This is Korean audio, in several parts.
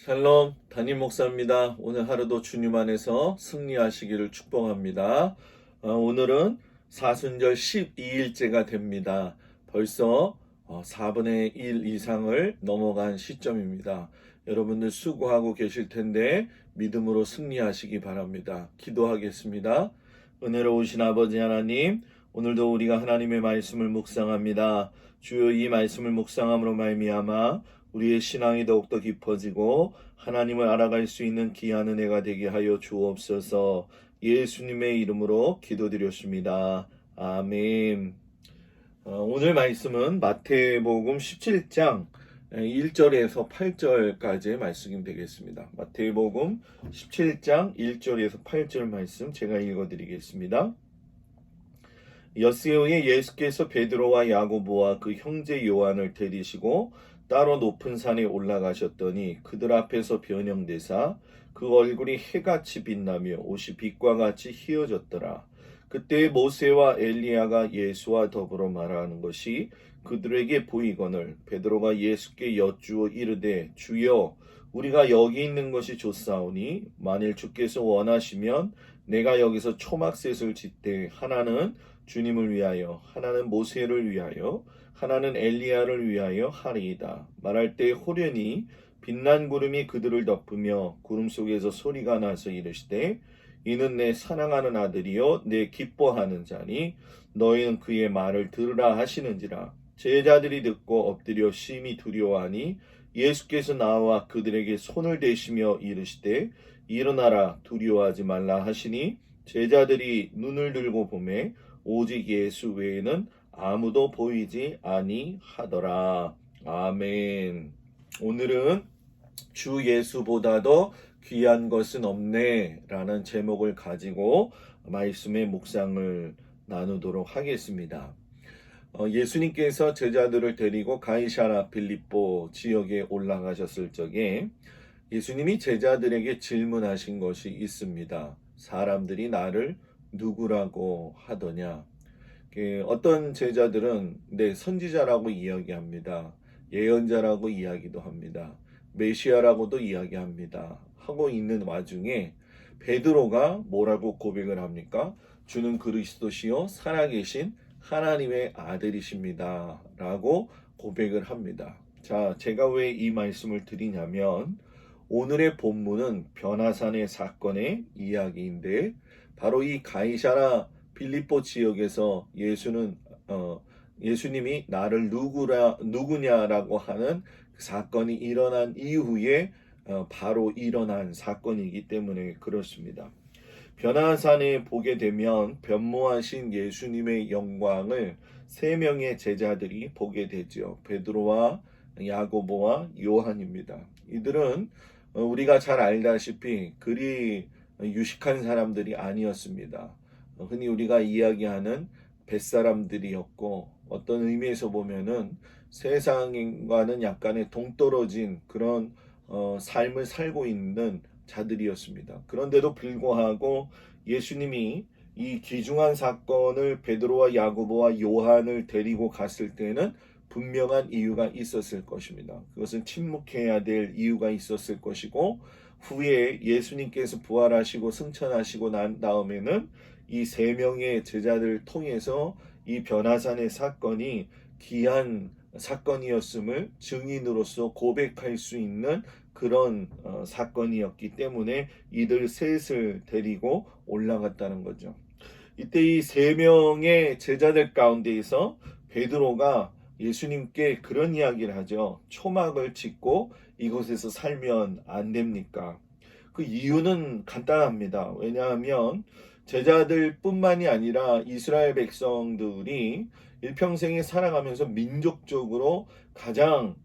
샬롬, 담임 목사입니다. 오늘 하루도 주님 안에서 승리하시기를 축복합니다. 오늘은 사순절 12일째가 됩니다. 벌써 4분의 1 이상을 넘어간 시점입니다. 여러분들 수고하고 계실 텐데 믿음으로 승리하시기 바랍니다. 기도하겠습니다. 은혜로우신 아버지 하나님, 오늘도 우리가 하나님의 말씀을 묵상합니다. 주여, 이 말씀을 묵상함으로 말미암아 우리의 신앙이 더욱더 깊어지고 하나님을 알아갈 수 있는 귀한 은혜가 되게 하여 주옵소서. 예수님의 이름으로 기도드렸습니다. 아멘. 오늘 말씀은 마태복음 17장 1절에서 8절까지의 말씀이 되겠습니다. 마태복음 17장 1절에서 8절 말씀 제가 읽어드리겠습니다. 엿새우에 예수께서 베드로와 야고보와 그 형제 요한을 데리시고 따로 높은 산에 올라가셨더니 그들 앞에서 변형되사 그 얼굴이 해같이 빛나며 옷이 빛과 같이 희어졌더라. 그때 모세와 엘리야가 예수와 더불어 말하는 것이 그들에게 보이거늘 베드로가 예수께 여쭈어 이르되, 주여, 우리가 여기 있는 것이 좋사오니 만일 주께서 원하시면 내가 여기서 초막셋을 짓되 하나는 주님을 위하여, 하나는 모세를 위하여, 하나는 엘리야를 위하여 하리이다. 말할 때 호련히 빛난 구름이 그들을 덮으며 구름 속에서 소리가 나서 이르시되, 이는 내 사랑하는 아들이요 내 기뻐하는 자니 너희는 그의 말을 들으라 하시는지라. 제자들이 듣고 엎드려 심히 두려워하니 예수께서 나와 그들에게 손을 대시며 이르시되, 일어나라, 두려워하지 말라 하시니 제자들이 눈을 들고 보매 오직 예수 외에는 아무도 보이지 아니하더라. 아멘. 오늘은 주 예수보다도 귀한 것은 없네 라는 제목을 가지고 말씀의 묵상을 나누도록 하겠습니다. 예수님께서 제자들을 데리고 가이사랴 빌립보 지역에 올라가셨을 적에 예수님이 제자들에게 질문하신 것이 있습니다. 사람들이 나를 누구라고 하더냐? 어떤 제자들은 선지자라고 이야기합니다. 예언자라고 이야기도 합니다. 메시아라고도 이야기합니다. 하고 있는 와중에 베드로가 뭐라고 고백을 합니까? 주는 그리스도시요 살아계신 하나님의 아들이십니다. 라고 고백을 합니다. 자, 제가 왜 이 말씀을 드리냐면 오늘의 본문은 변화산의 사건의 이야기인데 바로 이 가이사랴 빌립보 지역에서 예수님이 나를 누구냐라고 하는 그 사건이 일어난 이후에 바로 일어난 사건이기 때문에 그렇습니다. 변화산에 보게 되면 변모하신 예수님의 영광을 세 명의 제자들이 보게 되죠. 베드로와 야고보와 요한입니다. 이들은 우리가 잘 알다시피 그리 유식한 사람들이 아니었습니다. 흔히 우리가 이야기하는 뱃사람들이었고 어떤 의미에서 보면은 세상과는 약간의 동떨어진 그런 삶을 살고 있는 자들이었습니다. 그런데도 불구하고 예수님이 이 귀중한 사건을 베드로와 야고보와 요한을 데리고 갔을 때는 분명한 이유가 있었을 것입니다. 그것은 침묵해야 될 이유가 있었을 것이고 후에 예수님께서 부활하시고 승천하시고 난 다음에는 이 세 명의 제자들을 통해서 이 변화산의 사건이 귀한 사건이었음을 증인으로서 고백할 수 있는 그런 사건이었기 때문에 이들 셋을 데리고 올라갔다는 거죠. 이때 이 세 명의 제자들 가운데에서 베드로가 예수님께 그런 이야기를 하죠. 초막을 짓고 이곳에서 살면 안 됩니까? 그 이유는 간단합니다. 왜냐하면 제자들뿐만이 아니라 이스라엘 백성들이 일평생에 살아가면서 민족적으로 가장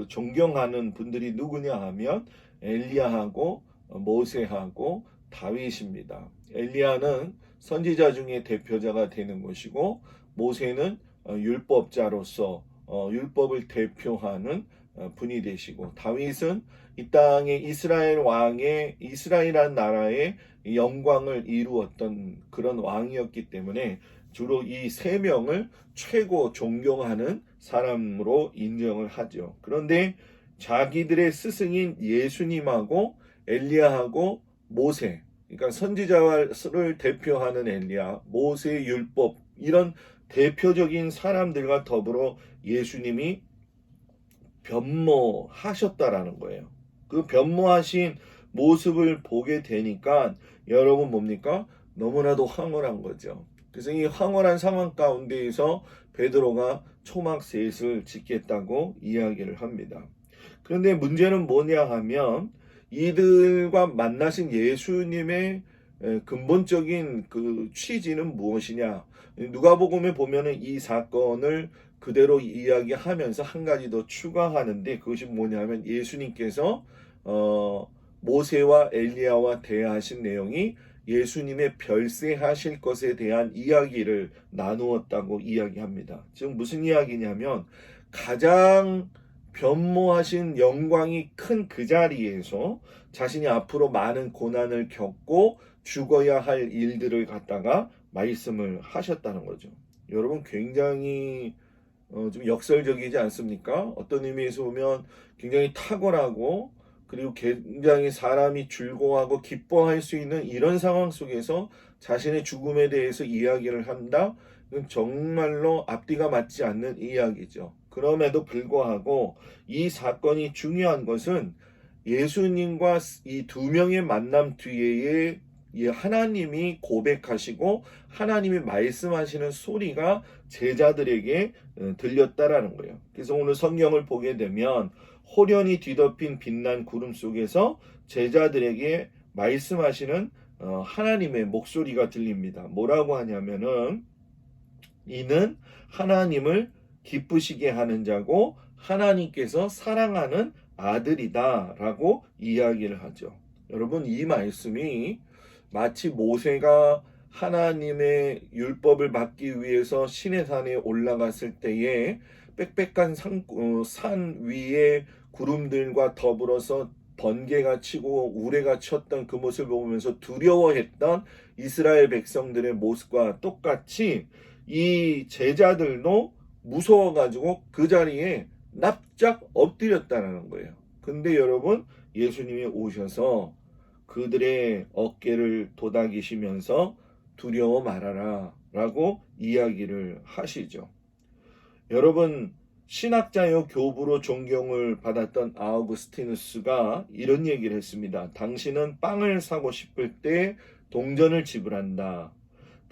존경하는 분들이 누구냐 하면 엘리야하고 모세하고 다윗입니다. 엘리야는 선지자 중에 대표자가 되는 것이고 모세는 율법자로서 율법을 대표하는 분이 되시고 다윗은 이 땅의 이스라엘 왕의 이스라엘이라는 나라의 영광을 이루었던 그런 왕이었기 때문에 주로 이 세 명을 최고 존경하는 사람으로 인정을 하죠. 그런데 자기들의 스승인 예수님하고 엘리야하고 모세, 그러니까 선지자를 대표하는 엘리야, 모세의 율법, 이런 대표적인 사람들과 더불어 예수님이 변모하셨다라는 거예요. 그 변모하신 모습을 보게 되니까 여러분 뭡니까? 너무나도 황홀한 거죠. 그래서 이 황홀한 상황 가운데에서 베드로가 초막셋을 짓겠다고 이야기를 합니다. 그런데 문제는 뭐냐 하면 이들과 만나신 예수님의 근본적인 그 취지는 무엇이냐? 누가복음에 보면은 이 사건을 그대로 이야기하면서 한 가지 더 추가하는데, 그것이 뭐냐면 예수님께서 모세와 엘리야와 대화하신 내용이 예수님의 별세하실 것에 대한 이야기를 나누었다고 이야기합니다. 즉 무슨 이야기냐면 가장 변모하신 영광이 큰 그 자리에서 자신이 앞으로 많은 고난을 겪고 죽어야 할 일들을 갖다가 말씀을 하셨다는 거죠. 여러분 굉장히 좀 역설적이지 않습니까? 어떤 의미에서 보면 굉장히 탁월하고 그리고 굉장히 사람이 즐거워하고 기뻐할 수 있는 이런 상황 속에서 자신의 죽음에 대해서 이야기를 한다? 이건 정말로 앞뒤가 맞지 않는 이야기죠. 그럼에도 불구하고 이 사건이 중요한 것은 예수님과 이 두 명의 만남 뒤에 이 하나님이 고백하시고 하나님이 말씀하시는 소리가 제자들에게 들렸다라는 거예요. 그래서 오늘 성경을 보게 되면 호련히 뒤덮인 빛난 구름 속에서 제자들에게 말씀하시는 하나님의 목소리가 들립니다. 뭐라고 하냐면은 이는 하나님을 기쁘시게 하는 자고 하나님께서 사랑하는 아들이다 라고 이야기를 하죠. 여러분 이 말씀이 마치 모세가 하나님의 율법을 받기 위해서 시내산에 올라갔을 때에 빽빽한 산 위에 구름들과 더불어서 번개가 치고 우레가 쳤던 그 모습을 보면서 두려워했던 이스라엘 백성들의 모습과 똑같이 이 제자들도 무서워가지고 그 자리에 납작 엎드렸다는 거예요. 근데 여러분 예수님이 오셔서 그들의 어깨를 도닥이시면서 두려워 말아라 라고 이야기를 하시죠. 여러분 신학자요 교부로 존경을 받았던 아우구스티누스가 이런 얘기를 했습니다. 당신은 빵을 사고 싶을 때 동전을 지불한다.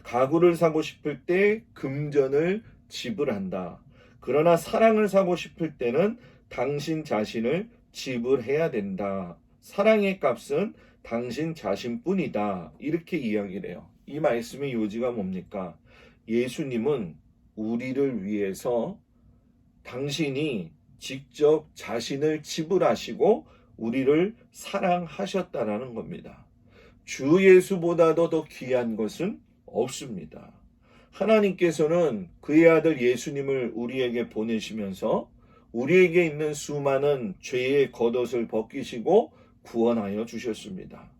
가구를 사고 싶을 때 금전을 지불한다. 그러나 사랑을 사고 싶을 때는 당신 자신을 지불해야 된다. 사랑의 값은 당신 자신뿐이다. 이렇게 이야기를 해요. 이 말씀의 요지가 뭡니까? 예수님은 우리를 위해서 당신이 직접 자신을 지불하시고 우리를 사랑하셨다라는 겁니다. 주 예수보다도 더 귀한 것은 없습니다. 하나님께서는 그의 아들 예수님을 우리에게 보내시면서 우리에게 있는 수많은 죄의 겉옷을 벗기시고 구원하여 주셨습니다.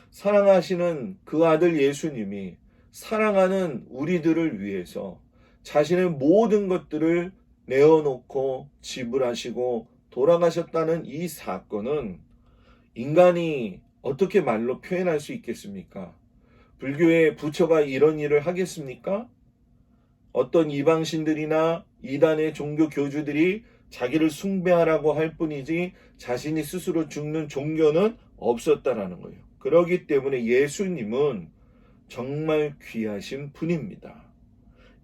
사랑하시는 그 아들 예수님이 사랑하는 우리들을 위해서 자신의 모든 것들을 내어놓고 지불하시고 돌아가셨다는 이 사건은 인간이 어떻게 말로 표현할 수 있겠습니까? 불교의 부처가 이런 일을 하겠습니까? 어떤 이방신들이나 이단의 종교 교주들이 자기를 숭배하라고 할 뿐이지 자신이 스스로 죽는 종교는 없었다라는 거예요. 그렇기 때문에 예수님은 정말 귀하신 분입니다.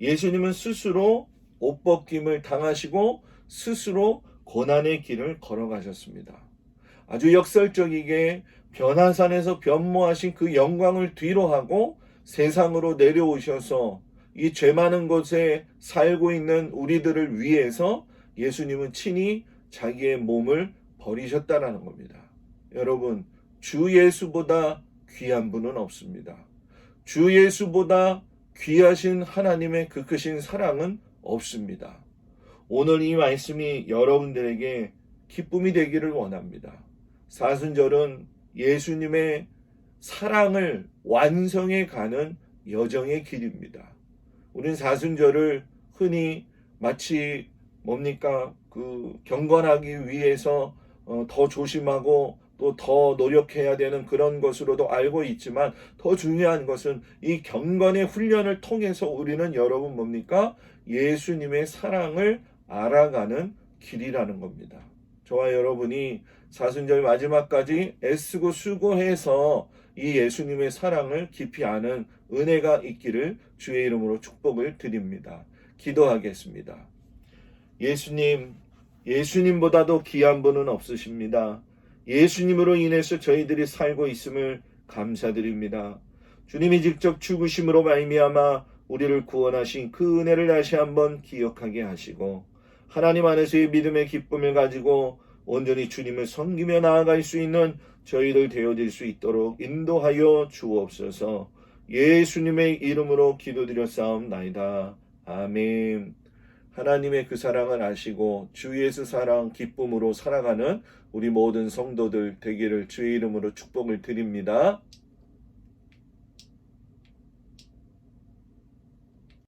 예수님은 스스로 옷벗김을 당하시고 스스로 고난의 길을 걸어가셨습니다. 아주 역설적이게 변화산에서 변모하신 그 영광을 뒤로하고 세상으로 내려오셔서 이 죄 많은 곳에 살고 있는 우리들을 위해서 예수님은 친히 자기의 몸을 버리셨다라는 겁니다. 여러분, 주 예수보다 귀한 분은 없습니다. 주 예수보다 귀하신 하나님의 그 크신 사랑은 없습니다. 오늘 이 말씀이 여러분들에게 기쁨이 되기를 원합니다. 사순절은 예수님의 사랑을 완성해 가는 여정의 길입니다. 우린 사순절을 흔히 마치 뭡니까? 경건하기 위해서 더 조심하고 또 더 노력해야 되는 그런 것으로도 알고 있지만 더 중요한 것은 이 경건의 훈련을 통해서 우리는 여러분 뭡니까? 예수님의 사랑을 알아가는 길이라는 겁니다. 저와 여러분이 사순절 마지막까지 애쓰고 수고해서 이 예수님의 사랑을 깊이 아는 은혜가 있기를 주의 이름으로 축복을 드립니다. 기도하겠습니다. 예수님보다도 귀한 분은 없으십니다. 예수님으로 인해서 저희들이 살고 있음을 감사드립니다. 주님이 직접 죽으심으로 말미암아 우리를 구원하신 그 은혜를 다시 한번 기억하게 하시고 하나님 안에서의 믿음의 기쁨을 가지고 온전히 주님을 섬기며 나아갈 수 있는 저희들 되어질 수 있도록 인도하여 주옵소서. 예수님의 이름으로 기도드렸사옵나이다. 아멘. 하나님의 그 사랑을 아시고 주 예수 사랑 기쁨으로 살아가는 우리 모든 성도들 되기를 주의 이름으로 축복을 드립니다.